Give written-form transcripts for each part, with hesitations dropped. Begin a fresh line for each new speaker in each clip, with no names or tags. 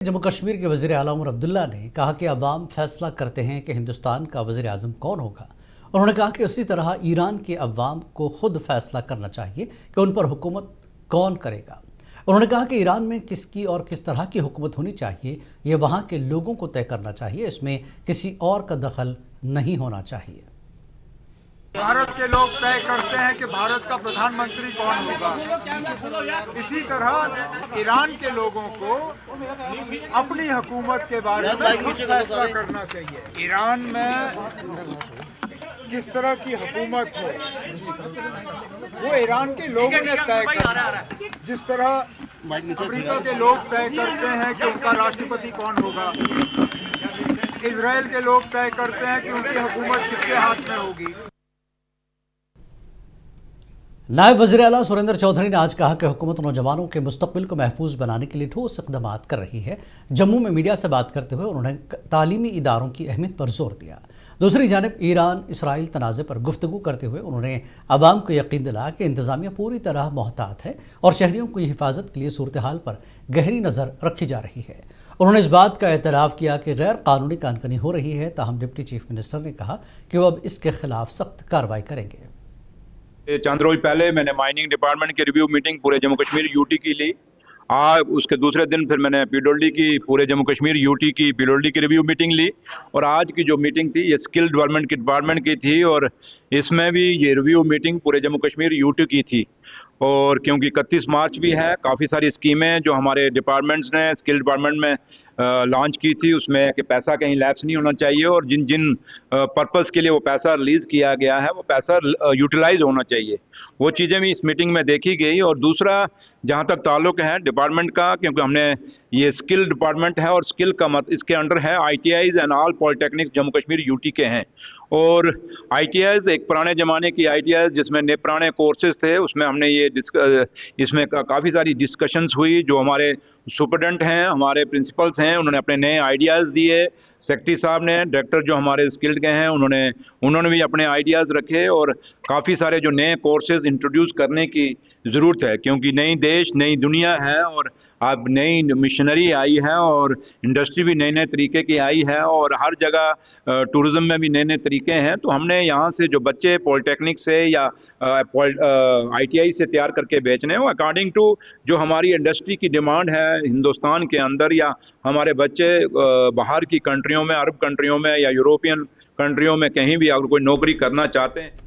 जम्मू कश्मीर के वज़ीर आला उमर अब्दुल्ला ने कहा कि अवाम फैसला करते हैं कि हिंदुस्तान का वज़ीर आज़म कौन होगा। उन्होंने कहा कि उसी तरह ईरान के अवाम को खुद फैसला करना चाहिए कि उन पर हुकूमत कौन करेगा। उन्होंने कहा कि ईरान में किसकी और किस तरह की हुकूमत होनी चाहिए ये वहाँ के लोगों को तय करना चाहिए, इसमें किसी और का दखल नहीं होना चाहिए।
भारत के लोग तय करते हैं कि भारत का प्रधानमंत्री कौन होगा। इसी तरह ईरान के लोगों को अपनी हुकूमत के बारे में खुद फैसला करना चाहिए। ईरान में किस तरह की हुकूमत हो वो ईरान के लोगों ने तय करना है। जिस तरह अमेरिका के लोग तय करते हैं कि उनका राष्ट्रपति कौन होगा, इजराइल के लोग तय करते हैं कि उनकी हुकूमत किसके हाथ में होगी।
नायब वज़ीर आला सुरेंद्र चौधरी ने आज कहा कि हुकूमत नौजवानों के मुस्तकबिल को महफूज बनाने के लिए ठोस इक़दाम कर रही है। जम्मू में मीडिया से बात करते हुए उन्होंने तालीमी इदारों की अहमियत पर जोर दिया। दूसरी जानिब ईरान इसराइल तनाज़े पर गुफ्तगू करते हुए उन्होंने अवाम को यकीन दिलाया कि इंतज़ामिया पूरी तरह मोहतात है और शहरियों की हिफाजत के लिए सूरत हाल पर गहरी नज़र रखी जा रही है। उन्होंने इस बात का एतराफ़ किया कि गैर कानूनी कानकनी हो रही है, ताहम डिप्टी चीफ मिनिस्टर ने कहा कि वो अब इसके खिलाफ सख्त कार्रवाई करेंगे।
चंद रोज पहले मैंने माइनिंग डिपार्टमेंट की रिव्यू मीटिंग पूरे जम्मू कश्मीर यूटी की ली। आज उसके दूसरे दिन फिर मैंने पीडब्ल्यूडी की पूरे जम्मू कश्मीर यूटी की पीडब्ल्यूडी की रिव्यू मीटिंग ली। और आज की जो मीटिंग थी ये स्किल डेवलपमेंट की डिपार्टमेंट की थी और इसमें भी ये रिव्यू मीटिंग पूरे जम्मू कश्मीर यूटी की थी। और क्योंकि 31 मार्च भी है, काफ़ी सारी स्कीमें जो हमारे डिपार्टमेंट्स ने स्किल डिपार्टमेंट में लॉन्च की थी उसमें कि पैसा कहीं लैप्स नहीं होना चाहिए और जिन जिन पर्पस के लिए वो पैसा रिलीज़ किया गया है वो पैसा यूटिलाइज होना चाहिए। वो चीज़ें भी इस मीटिंग में देखी गई। और दूसरा जहाँ तक ताल्लुक़ है डिपार्टमेंट का, क्योंकि हमने ये स्किल डिपार्टमेंट है और स्किल का इसके अंडर है ITIs and all polytechnic Jammu Kashmir UT के हैं। और ITIs एक पुराने ज़माने की ITIs जिसमें नए पुराने कोर्सेज थे उसमें हमने ये इसमें काफ़ी सारी डिस्कशंस हुई। जो हमारे सुपरडेंट हैं, हमारे प्रिंसिपल्स हैं, उन्होंने अपने नए आइडियाज़ दिए। सेक्रेटरी साहब ने, डायरेक्टर जो हमारे स्किल्ड के हैं उन्होंने भी अपने आइडियाज़ रखे और काफ़ी सारे जो नए कोर्सेज इंट्रोड्यूस करने की ज़रूरत है, क्योंकि नई देश नई दुनिया है और अब नई मिशनरी आई है और इंडस्ट्री भी नए नए तरीके की आई है और हर जगह टूरिज़्म में भी नए नए तरीके हैं। तो हमने यहाँ से जो बच्चे पॉलिटेक्निक से या ITI से तैयार करके बेचने हो अकॉर्डिंग टू जो हमारी इंडस्ट्री की डिमांड है हिंदुस्तान के अंदर, या हमारे बच्चे बाहर की कंट्रियों में, अरब कंट्रियों में या यूरोपियन कंट्रियों में कहीं भी अगर कोई नौकरी करना चाहते हैं।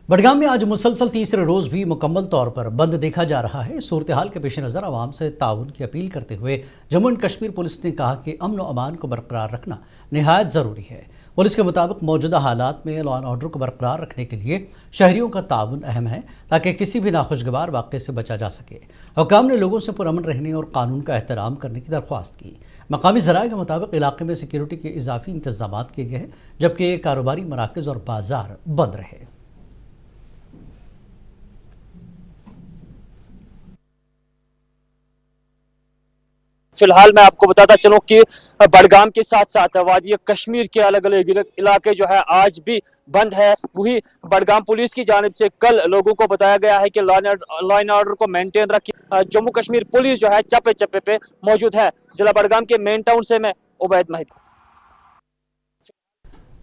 बडगाम में आज मुसलसल तीसरे रोज़ भी मुकम्मल तौर पर बंद देखा जा रहा है। सूरत हाल के पेश नज़र आवाम से ताउन की अपील करते हुए जम्मू एंड कश्मीर पुलिस ने कहा कि अमन व अमान को बरकरार रखना निहायत ज़रूरी है। पुलिस के मुताबिक मौजूदा हालात में लॉ एंड ऑर्डर को बरकरार रखने के लिए शहरियों का ताउन अहम है ताकि किसी भी नाखुशगवार वाक़े से बचा जा सके। हुकाम ने लोगों से पुरअमन रहने और कानून का एहतराम करने की दरख्वास्त की। मकामी ज़राए के मुताबिक इलाके में सिक्योरिटी के इजाफी इंतजाम किए गए हैं, जबकि कारोबारी मराकज़ और बाजार बंद रहे।
फिलहाल मैं आपको बताता चलूं कि बडगाम के साथ साथ वादी कश्मीर के अलग अलग इलाके जो है आज भी बंद है। वही बडगाम पुलिस की जानिब से कल लोगों को बताया गया है कि लॉ एंड ऑर्डर को मेंटेन रखिए। जम्मू कश्मीर पुलिस जो है चप्पे चप्पे पे मौजूद है। जिला बडगाम के मेन टाउन से मैं उबैद महदी।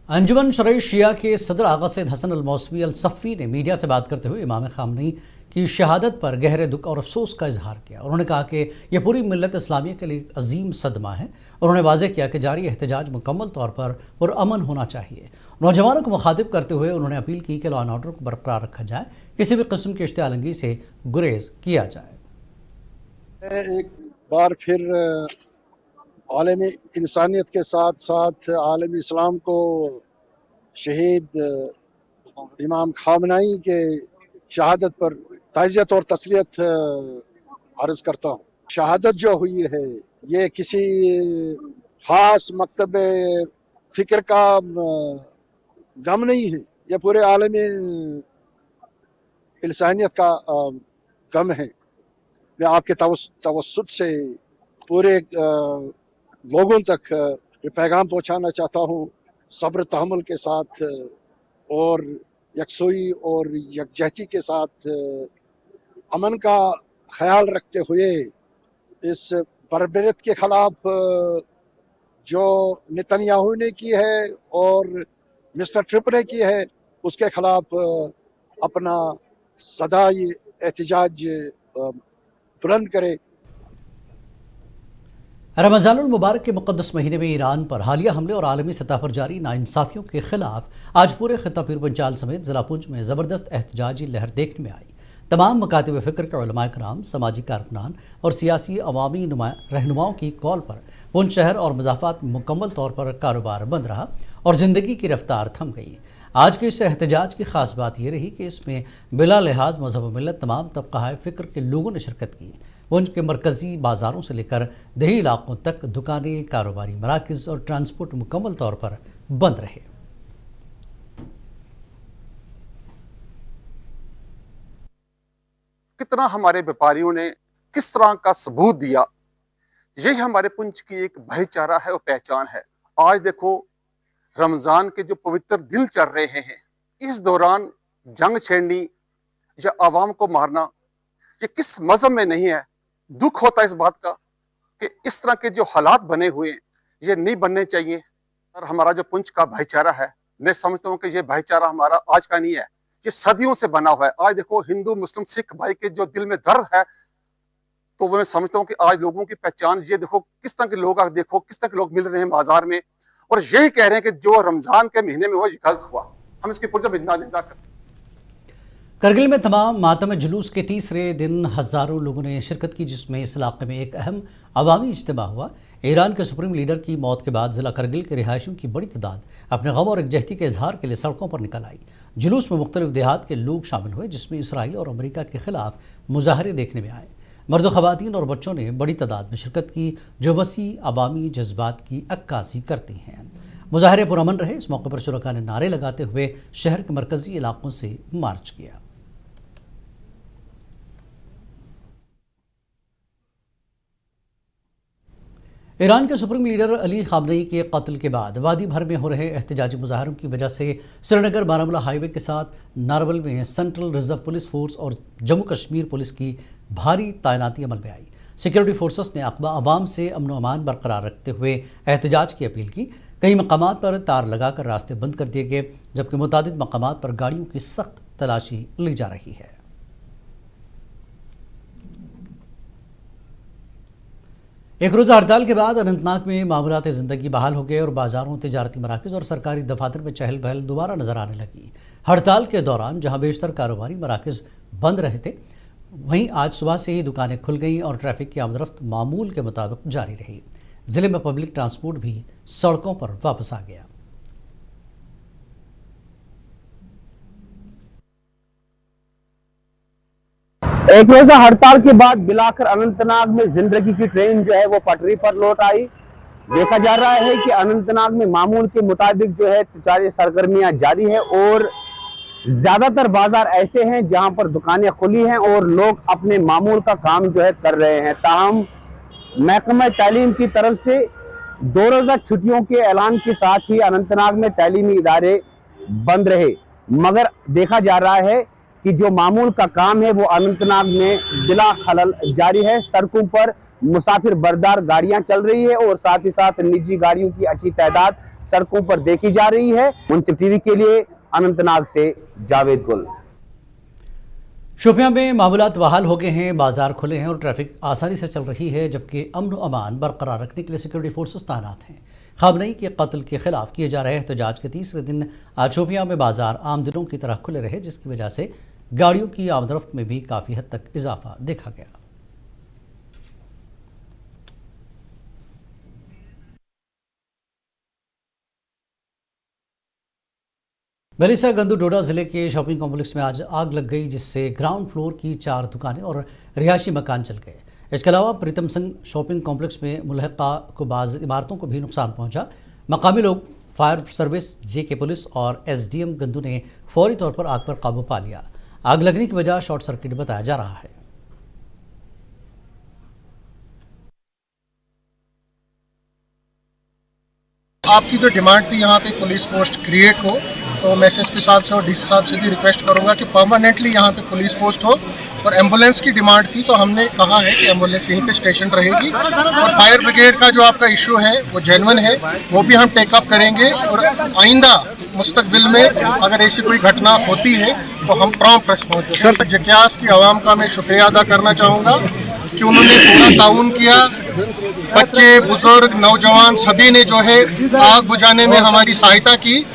अंजुमन शरई शिया के सदर आगा सैयद हसन अल मौसवी अल सफ़ी ने मीडिया से बात करते हुए इमाम ख़ामनी की शहादत पर गहरे दुख और अफसोस का इजहार किया। उन्होंने कहा कि यह पूरी मिल्लत इस्लामिया के लिए अजीम सदमा है। उन्होंने वाज़ेह किया कि जारी एहतजाज मुकम्मल तौर पर पुरअमन होना चाहिए। नौजवानों को मुखातिब करते हुए उन्होंने अपील की कि लॉ एंड ऑर्डर को बरकरार रखा जाए, किसी भी किस्म की इश्तियालंगी से गुरेज किया जाए।
एक बार फिर आलम इंसानियत के साथ साथ आलम इस्लाम को शहीद इमाम खामनाई के शहादत पर ताज़ियत और तस्लियत अर्ज करता हूँ। शहादत जो हुई है ये किसी खास मकतब फिक्र का गम नहीं है, ये पूरे आलम इंसानियत का गम है। मैं आपके तवस्सुत से पूरे लोगों तक ये पैगाम पहुंचाना चाहता हूं, सब्र तहम्मुल के साथ और यकसुई और यकजहती के साथ अमन का ख्याल रखते हुए इस बर्बरियत के खिलाफ जो नेतन्याहू ने की है और मिस्टर ट्रम्प ने की है, उसके खिलाफ अपना सदाई एहतजाज बुलंद करे।
रमज़ानुल मुबारक के मुक़द्दस महीने में ईरान पर हालिया हमले और आलमी सतह पर जारी नाइंसाफ़ियों के खिलाफ आज पूरे खित्ता पीर पंचाल समेत ज़िला पुंछ में ज़बरदस्त एहतजाजी लहर देखने में आई। तमाम मकातिब फ़िक्र के उलमाए कराम, समाजी कारकुनान और सियासी अवामी रहनुमाओं की कॉल पर पुंछ शहर और मज़ाफ़ात में मुकम्मल तौर पर कारोबार बंद रहा और ज़िंदगी की रफ्तार थम गई। आज के इस एहतजाज की ख़ास बात यह रही कि इसमें बिला लिहाज मज़हब व मिल्लत तमाम तबक़ाए फ़िक्र के लोगों ने शिरकत की। पुंछ के मरकज़ी बाज़ारों से लेकर देही इलाकों तक दुकानें, कारोबारी मराकज़ और ट्रांसपोर्ट मुकम्मल तौर पर बंद रहे।
कितना हमारे व्यापारियों ने किस तरह का सबूत दिया, यही हमारे पुंछ की एक भाईचारा है और पहचान है। आज देखो रमज़ान के जो पवित्र दिन चल रहे हैं, इस दौरान जंग छेड़नी या आवाम को मारना ये किस मज़हब में नहीं है। दुख होता है इस बात का कि इस तरह के जो हालात बने हुए हैं ये नहीं बनने चाहिए। और हमारा जो पुंछ का भाईचारा है, मैं समझता हूँ कि ये भाईचारा हमारा आज का नहीं है, ये सदियों से बना हुआ है। आज देखो हिंदू मुस्लिम सिख भाई के जो दिल में दर्द है, तो मैं समझता हूँ कि आज लोगों की पहचान, ये देखो किस तरह के लोग, देखो किस तरह के लोग मिल रहे हैं बाजार में और यही कह रहे हैं कि जो रमजान के महीने में हुआ ये गलत हुआ। हम इसकी पुरजब निंदा करते हैं।
करगिल में तमाम मातम जुलूस के तीसरे दिन हज़ारों लोगों ने शिरकत की, जिसमें इस इलाके में एक अहम अवामी इज्तिमा हुआ। ईरान के सुप्रीम लीडर की मौत के बाद ज़िला करगिल के रिहायशियों की बड़ी तादाद अपने गम और यकजहती के इजहार के लिए सड़कों पर निकल आई। जुलूस में मुख्तलिफ देहात के लोग शामिल हुए, जिसमें इसराइल और अमरीका के खिलाफ मुजाहरे देखने में आए। मर्द, ख़वातीन और बच्चों ने बड़ी तादाद में शिरकत की, जो वसी अवामी जज्बात की अक्कासी करती हैं। मुजाहरे पुरअमन रहे। इस मौके पर शुरका ने नारे लगाते हुए शहर के मरकज़ी इलाकों से मार्च किया। ईरान के सुप्रीम लीडर अली खामनेई के कत्ल के बाद वादी भर में हो रहे एहतजाजी मुजाहरों की वजह से श्रीनगर बारामूला हाईवे के साथ नारबल में सेंट्रल रिजर्व पुलिस फोर्स और जम्मू कश्मीर पुलिस की भारी तैनाती अमल में आई। सिक्योरिटी फोर्सेस ने अवाम से अमन व अमान बरकरार रखते हुए एहतजाज की अपील की। कई मकामात पर तार लगाकर रास्ते बंद कर दिए गए, जबकि मुतादिद मकामात पर गाड़ियों की सख्त तलाशी ली जा रही है। एक रोज़ा हड़ताल के बाद अनंतनाग में मामूलात ज़िंदगी बहाल हो गए और बाज़ारों, तिजारती मराकज़ और सरकारी दफातर में चहल पहल दोबारा नजर आने लगी। हड़ताल के दौरान जहां बेशतर कारोबारी मराकज़ बंद रहे थे, वहीं आज सुबह से ही दुकानें खुल गईं और ट्रैफिक की आमदरफ्त मामूल के मुताबिक जारी रही। ज़िले में पब्लिक ट्रांसपोर्ट भी सड़कों पर वापस आ गया।
एक रोजा हड़ताल के बाद बिलाकर अनंतनाग में जिंदगी की ट्रेन जो है वो पटरी पर लौट आई। देखा जा रहा है कि अनंतनाग में मामूल के मुताबिक जो है तिजारी सरगर्मियां जारी है और ज्यादातर बाजार ऐसे हैं जहां पर दुकानें खुली हैं और लोग अपने मामूल का काम जो है कर रहे हैं। ताहम महकमा तालीम की तरफ से 2 रोजा छुट्टियों के ऐलान के साथ ही अनंतनाग में तालीमी इदारे बंद रहे, मगर देखा जा रहा है कि जो मामूल का काम है वो अनंतनाग में बिला खलल जारी है। सड़कों पर मुसाफिर बरदार गाड़ियां चल रही है और साथ ही साथ निजी गाड़ियों की अच्छी तादाद सड़कों पर देखी जा रही है। मुंसिफ टीवी के लिए अनंतनाग से जावेद गुल।
शोपियां में मामूलात बहाल हो गए हैं, बाजार खुले हैं और ट्रैफिक आसानी से चल रही है, जबकि अमन व अमान बरकरार रखने के लिए सिक्योरिटी फोर्सेस तैनात हैं। खामनेई के कत्ल के खिलाफ किए जा रहे एहतजाज के तीसरे दिन आज शोपियां में बाजार आम दिनों की तरह खुले रहे, जिसकी वजह से गाड़ियों की आमदरफ्त में भी काफ़ी हद तक इजाफा देखा गया। बलिसा गंदू डोडा जिले के शॉपिंग कॉम्प्लेक्स में आज आग लग गई, जिससे ग्राउंड फ्लोर की 4 दुकानें और रिहायशी मकान जल गए। इसके अलावा प्रीतम सिंह शॉपिंग कॉम्प्लेक्स में मुल्हका को बाज़ इमारतों को भी नुकसान पहुंचा। मकामी लोग, फायर सर्विस, जेके पुलिस और एसडीएम गंदू ने फौरी तौर पर आग पर काबू पा लिया। आग लगने की वजह शॉर्ट सर्किट बताया जा रहा है।
आपकी जो डिमांड थी यहाँ पे पुलिस पोस्ट क्रिएट हो, तो मैं एसएसपी साहब से और डीसी साहब से भी रिक्वेस्ट करूंगा कि परमानेंटली यहाँ पे पुलिस पोस्ट हो। और एम्बुलेंस की डिमांड थी तो हमने कहा है कि एम्बुलेंस यहीं पे स्टेशन रहेगी। और फायर ब्रिगेड का जो आपका इशू है वो जेन्युइन है, वो भी हम टेकअप करेंगे। और आइंदा मुस्तकबिल में अगर ऐसी कोई घटना होती है तो हम प्रॉम्प्ट रिस्पॉन्स देंगे। जक्यास की आवाम का मैं शुक्रिया अदा करना चाहूँगा कि उन्होंने पूरा ताउन किया। बच्चे, बुजुर्ग, नौजवान सभी ने जो है आग बुझाने में हमारी सहायता की।